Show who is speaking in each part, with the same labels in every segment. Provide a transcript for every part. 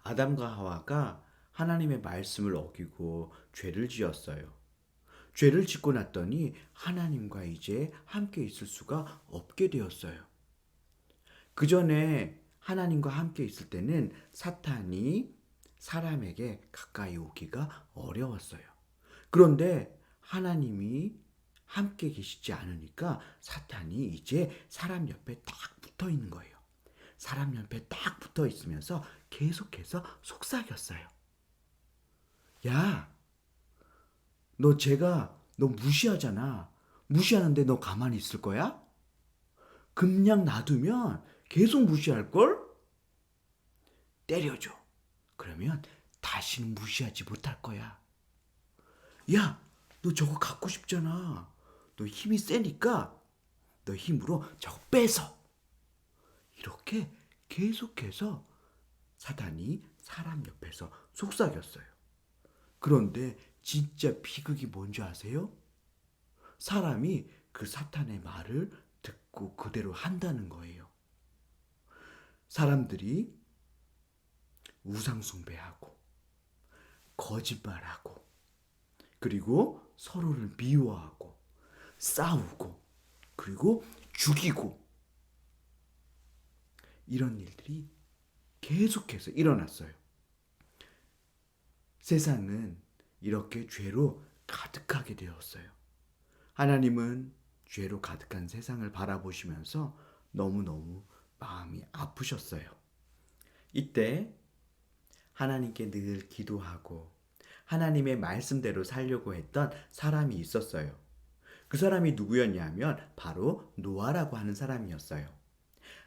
Speaker 1: 아담과 하와가 하나님의 말씀을 어기고 죄를 지었어요. 죄를 짓고 났더니 하나님과 이제 함께 있을 수가 없게 되었어요. 그 전에 하나님과 함께 있을 때는 사탄이 사람에게 가까이 오기가 어려웠어요. 그런데 하나님이 함께 계시지 않으니까 사탄이 이제 사람 옆에 딱 붙어 있는 거예요. 사람 옆에 딱 붙어 있으면서 계속해서 속삭였어요. 야, 너 무시하잖아. 무시하는데 너 가만히 있을 거야? 그냥 놔두면 계속 무시할걸? 때려줘. 그러면 다시는 무시하지 못할 거야. 야, 너 저거 갖고 싶잖아. 너 힘이 세니까 너 힘으로 저거 뺏어. 이렇게 계속해서 사단이 사람 옆에서 속삭였어요. 그런데 진짜 비극이 뭔지 아세요? 사람이 그 사탄의 말을 듣고 그대로 한다는 거예요. 사람들이 우상숭배하고 거짓말하고 그리고 서로를 미워하고 싸우고 그리고 죽이고 이런 일들이 계속해서 일어났어요. 세상은 이렇게 죄로 가득하게 되었어요. 하나님은 죄로 가득한 세상을 바라보시면서 너무너무 마음이 아프셨어요. 이때 하나님께 늘 기도하고 하나님의 말씀대로 살려고 했던 사람이 있었어요. 그 사람이 누구였냐면 바로 노아라고 하는 사람이었어요.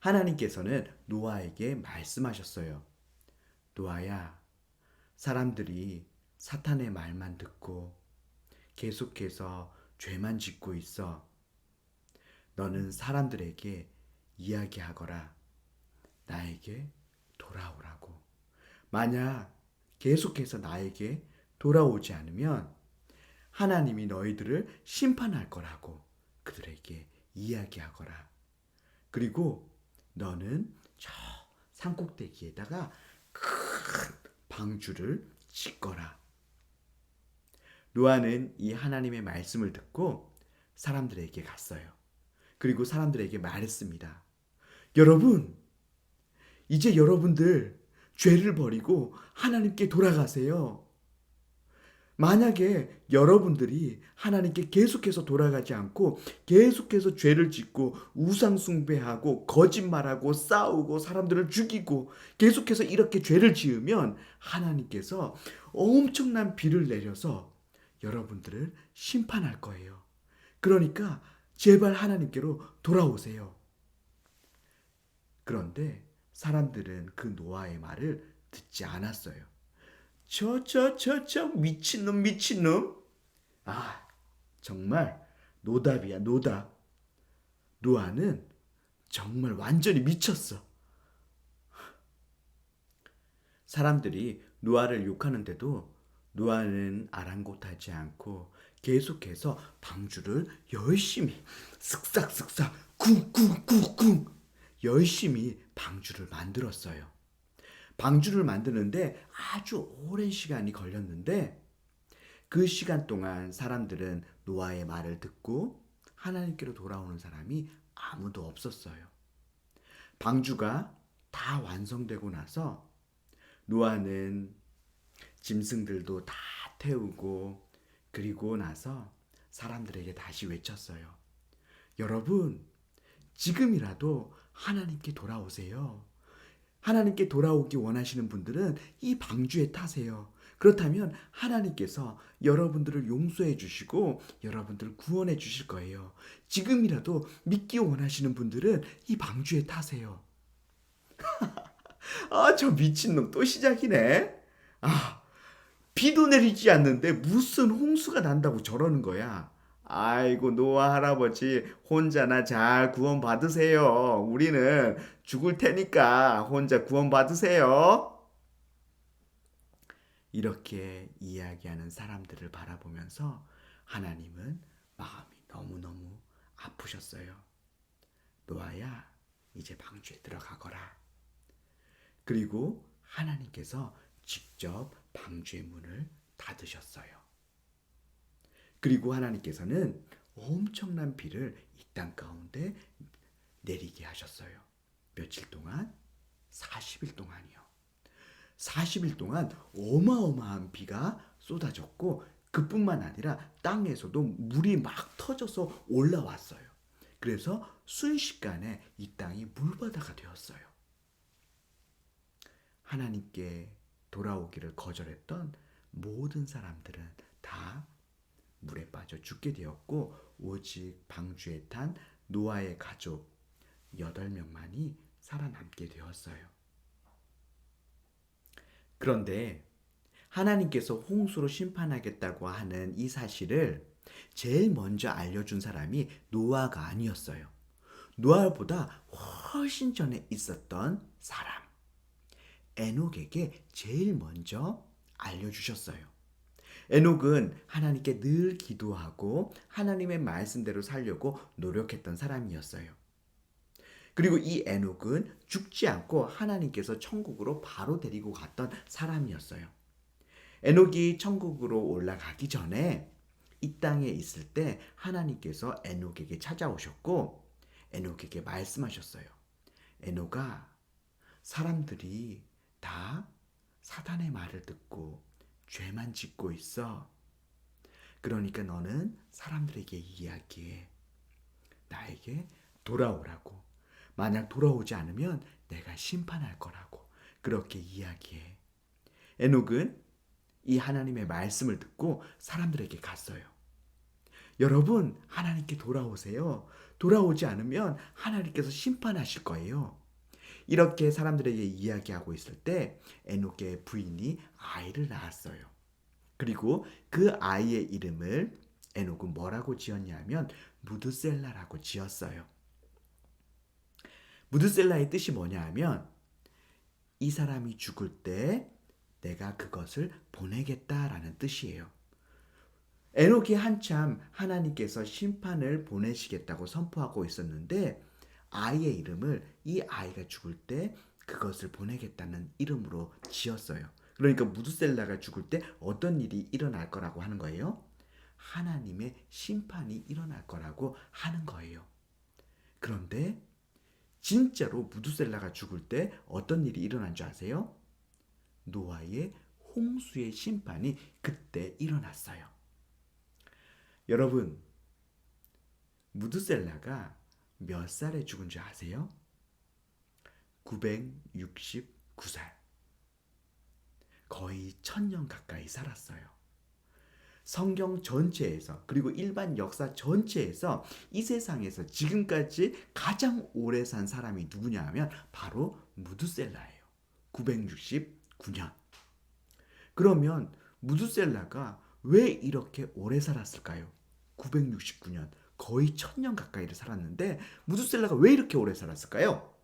Speaker 1: 하나님께서는 노아에게 말씀하셨어요. 노아야, 사람들이 사탄의 말만 듣고 계속해서 죄만 짓고 있어. 너는 사람들에게 이야기하거라. 나에게 돌아오라고. 만약 계속해서 나에게 돌아오지 않으면 하나님이 너희들을 심판할 거라고 그들에게 이야기하거라. 그리고 너는 저 산꼭대기에다가 큰 방주를 짓거라. 노아는 이 하나님의 말씀을 듣고 사람들에게 갔어요. 그리고 사람들에게 말했습니다. 여러분, 이제 여러분들 죄를 버리고 하나님께 돌아가세요. 만약에 여러분들이 하나님께 계속해서 돌아가지 않고 계속해서 죄를 짓고 우상숭배하고 거짓말하고 싸우고 사람들을 죽이고 계속해서 이렇게 죄를 지으면 하나님께서 엄청난 비를 내려서 여러분들을 심판할 거예요. 그러니까 제발 하나님께로 돌아오세요. 그런데 사람들은 그 노아의 말을 듣지 않았어요. 미친놈, 미친놈. 아, 정말 노답이야, 노답. 노아는 정말 완전히 미쳤어. 사람들이 노아를 욕하는데도 노아는 아랑곳하지 않고 계속해서 방주를 열심히 쓱싹쓱싹 쿵쿵쿵쿵 열심히 방주를 만들었어요. 방주를 만드는데 아주 오랜 시간이 걸렸는데 그 시간 동안 사람들은 노아의 말을 듣고 하나님께로 돌아오는 사람이 아무도 없었어요. 방주가 다 완성되고 나서 노아는 짐승들도 다 태우고 그리고 나서 사람들에게 다시 외쳤어요. 여러분, 지금이라도 하나님께 돌아오세요. 하나님께 돌아오기 원하시는 분들은 이 방주에 타세요. 그렇다면 하나님께서 여러분들을 용서해 주시고 여러분들을 구원해 주실 거예요. 지금이라도 믿기 원하시는 분들은 이 방주에 타세요. 아, 저 미친놈 또 시작이네. 아, 비도 내리지 않는데 무슨 홍수가 난다고 저러는 거야. 아이고, 노아 할아버지, 혼자나 잘 구원 받으세요. 우리는 죽을 테니까 혼자 구원 받으세요. 이렇게 이야기하는 사람들을 바라보면서 하나님은 마음이 너무너무 아프셨어요. 노아야, 이제 방주에 들어가거라. 그리고 하나님께서 직접 방주의 문을 닫으셨어요. 그리고 하나님께서는 엄청난 비를 이 땅 가운데 내리게 하셨어요. 며칠 동안? 40일 동안이요. 40일 동안 어마어마한 비가 쏟아졌고 그뿐만 아니라 땅에서도 물이 막 터져서 올라왔어요. 그래서 순식간에 이 땅이 물바다가 되었어요. 하나님께 돌아오기를 거절했던 모든 사람들은 다 물에 빠져 죽게 되었고 오직 방주에 탄 노아의 가족 8명만이 살아남게 되었어요. 그런데 하나님께서 홍수로 심판하겠다고 하는 이 사실을 제일 먼저 알려준 사람이 노아가 아니었어요. 노아보다 훨씬 전에 있었던 사람, 에녹에게 제일 먼저 알려주셨어요. 에녹은 하나님께 늘 기도하고 하나님의 말씀대로 살려고 노력했던 사람이었어요. 그리고 이 에녹은 죽지 않고 하나님께서 천국으로 바로 데리고 갔던 사람이었어요. 에녹이 천국으로 올라가기 전에 이 땅에 있을 때 하나님께서 에녹에게 찾아오셨고 에녹에게 말씀하셨어요. 에녹아, 사람들이 다 사단의 말을 듣고 죄만 짓고 있어. 그러니까 너는 사람들에게 이야기해. 나에게 돌아오라고. 만약 돌아오지 않으면 내가 심판할 거라고. 그렇게 이야기해. 에녹은 이 하나님의 말씀을 듣고 사람들에게 갔어요. 여러분, 하나님께 돌아오세요. 돌아오지 않으면 하나님께서 심판하실 거예요. 이렇게 사람들에게 이야기하고 있을 때 에녹의 부인이 아이를 낳았어요. 그리고 그 아이의 이름을 에녹은 뭐라고 지었냐면 무드셀라라고 지었어요. 무드셀라의 뜻이 뭐냐 하면 이 사람이 죽을 때 내가 그것을 보내겠다라는 뜻이에요. 에녹이 한참 하나님께서 심판을 보내시겠다고 선포하고 있었는데 아이의 이름을 이 아이가 죽을 때 그것을 보내겠다는 이름으로 지었어요. 그러니까 무드셀라가 죽을 때 어떤 일이 일어날 거라고 하는 거예요? 하나님의 심판이 일어날 거라고 하는 거예요. 그런데 진짜로 무드셀라가 죽을 때 어떤 일이 일어난 줄 아세요? 노아의 홍수의 심판이 그때 일어났어요. 여러분, 무드셀라가 몇 살에 죽은 줄 아세요? 969살. 거의 1000년 가까이 살았어요. 성경 전체에서 그리고 일반 역사 전체에서 이 세상에서 지금까지 가장 오래 산 사람이 누구냐 하면 바로 무드셀라예요. 969년. 그러면 무드셀라가 왜 이렇게 오래 살았을까요? 969년. 거의 1000년 가까이를 살았는데 무드셀라가 왜 이렇게 오래 살았을까요?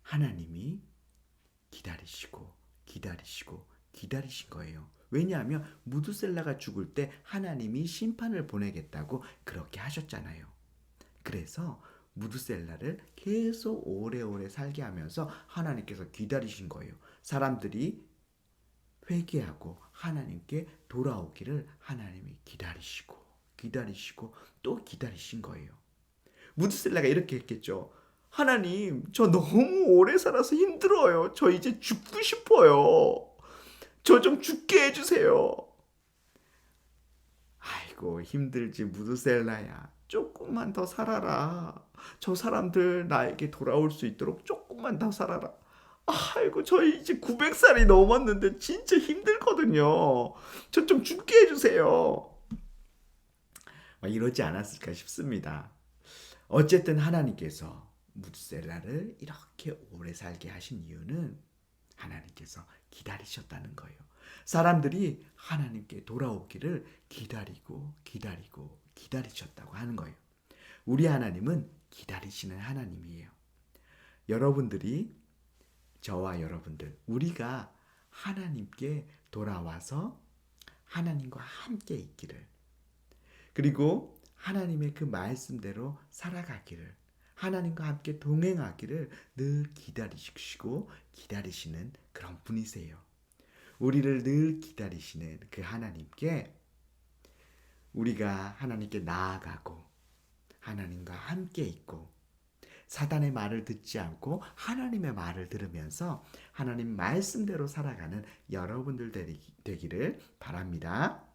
Speaker 1: 하나님이 기다리시고 기다리시고 기다리신 거예요. 왜냐하면 무드셀라가 죽을 때 하나님이 심판을 보내겠다고 그렇게 하셨잖아요. 그래서 무드셀라를 계속 오래오래 살게 하면서 하나님께서 기다리신 거예요. 사람들이 회개하고 하나님께 돌아오기를 하나님이 기다리시고 기다리시고 또 기다리신 거예요. 무드셀라가 이렇게 했겠죠. 하나님, 저 너무 오래 살아서 힘들어요. 저 이제 죽고 싶어요. 저 좀 죽게 해주세요. 아이고, 힘들지 무드셀라야. 조금만 더 살아라. 저 사람들 나에게 돌아올 수 있도록 조금만 더 살아라. 아이고, 저희 이제 900살이 넘었는데 진짜 힘들거든요. 저 좀 죽게 해주세요. 이러지 않았을까 싶습니다. 어쨌든 하나님께서 무드셀라를 이렇게 오래 살게 하신 이유는 하나님께서 기다리셨다는 거예요. 사람들이 하나님께 돌아오기를 기다리고 기다리고 기다리셨다고 하는 거예요. 우리 하나님은 기다리시는 하나님이에요. 여러분들이, 저와 여러분들, 우리가 하나님께 돌아와서 하나님과 함께 있기를, 그리고 하나님의 그 말씀대로 살아가기를 하나님과 함께 동행하기를 늘 기다리시고 기다리시는 그런 분이세요. 우리를 늘 기다리시는 그 하나님께 우리가 하나님께 나아가고 하나님과 함께 있고 사단의 말을 듣지 않고 하나님의 말을 들으면서 하나님 말씀대로 살아가는 여러분들 되기를 바랍니다.